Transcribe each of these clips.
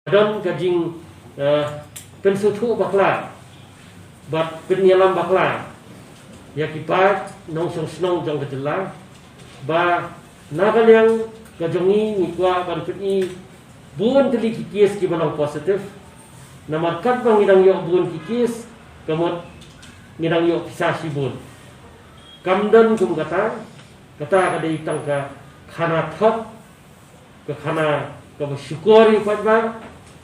Don kajing pensutu bakla, bat penyelam bakla, ya kipat nong snong jong kejelah, ba nagal yang kajongi nikwa ban peni buon teli kikis ki banang positif, nama kat bang ngidang yok buon kikis, kemot ngidang yok pisah si buon. Kamdan kum kata kada itang ka khana thok, ke khana ka bersyukuri fatba.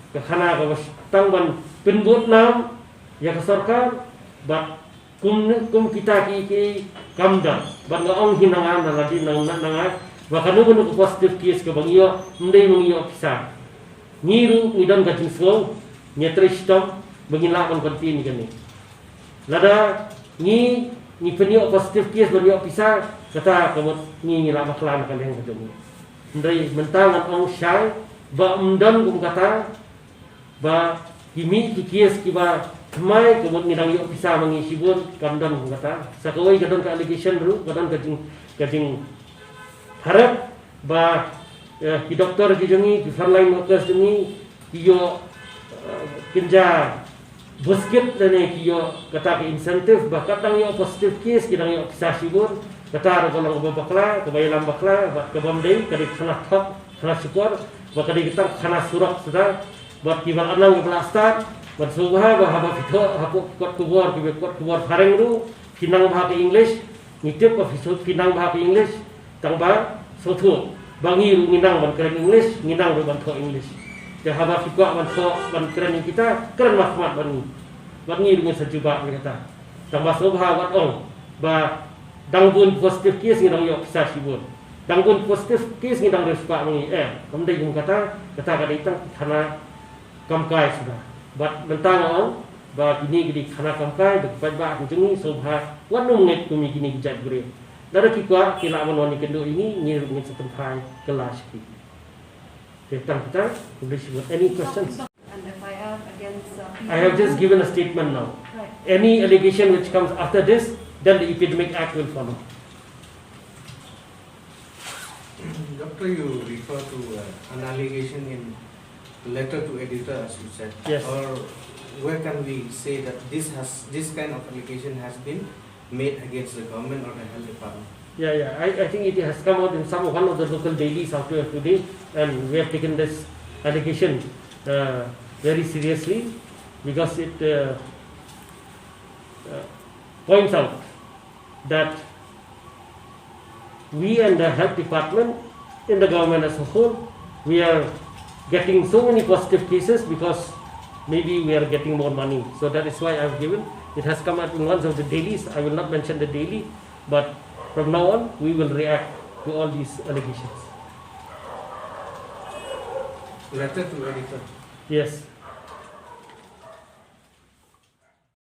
Kerana kalau tangban penbut nam ya ke sarkar bat kum kita ki kamda bat ngaong hinangan lagi nang bahkan nu positif kes ke bangio ndai mangio pisah niru ngidan gajing slow nyetristom bangila kon kontin gani lada ni penio positif kes bangio pisah kata kamot ni la maklan kan yang kajong ndai mentang ong syai ba umdan kum kata ba kimi kikis kiba kemai kemut ngidang yok bisa mengisi bun kamdan kata sakawai kadon ka allegation ru kadon kajing harap ba ki doktor kijongi ki frontline workers ni kiyo kinja busket dane kiyo kata ki insentif ba katang yok positive case kidang yok bisa sibun kata ro kolong bakla kebayalam bakla ba kebamdei kadi sana thok sana syukur ba kadi kita sana surak sudah buat kibang anang kelastar buat subha bah haba fito hapo kot kuwar fareng ru pinang bahasa English ngitip of pinang bahasa English tangba sotu bangi ru nginang ban keren English nginang ru ban English ya haba fito ban keren kita keren mahmat bangi ru sejuba kita tangba subha wat ong ba dangbun positive case nginang yok kisah sibun dangbun positive case nginang respa mengi kamdai kum kata kada itang kana kamkai sudah, bat mentang orang, bat ini gini khana kamkai, bat bat jengi sobha, wanung net kumi gini gejat beri. Dari kita lawan wani kendo ini ngiru ngit setempat kelas kita. Tentang kita, boleh sebut any questions? I have just given a statement now. Any allegation which comes after this, then the epidemic act will follow. Doctor, you refer to an allegation in letter to editor, as you said. Yes. Or where can we say that this kind of allegation has been made against the government or the health department? Yeah. I think it has come out in one of the local dailies after today, and we have taken this allegation very seriously because it points out that we and the health department in the government as a whole, we are getting so many positive cases because maybe we are getting more money. So that is why I've given. It has come out in one of the dailies. I will not mention the daily, but from now on we will react to all these allegations. Letter to editor. Yes.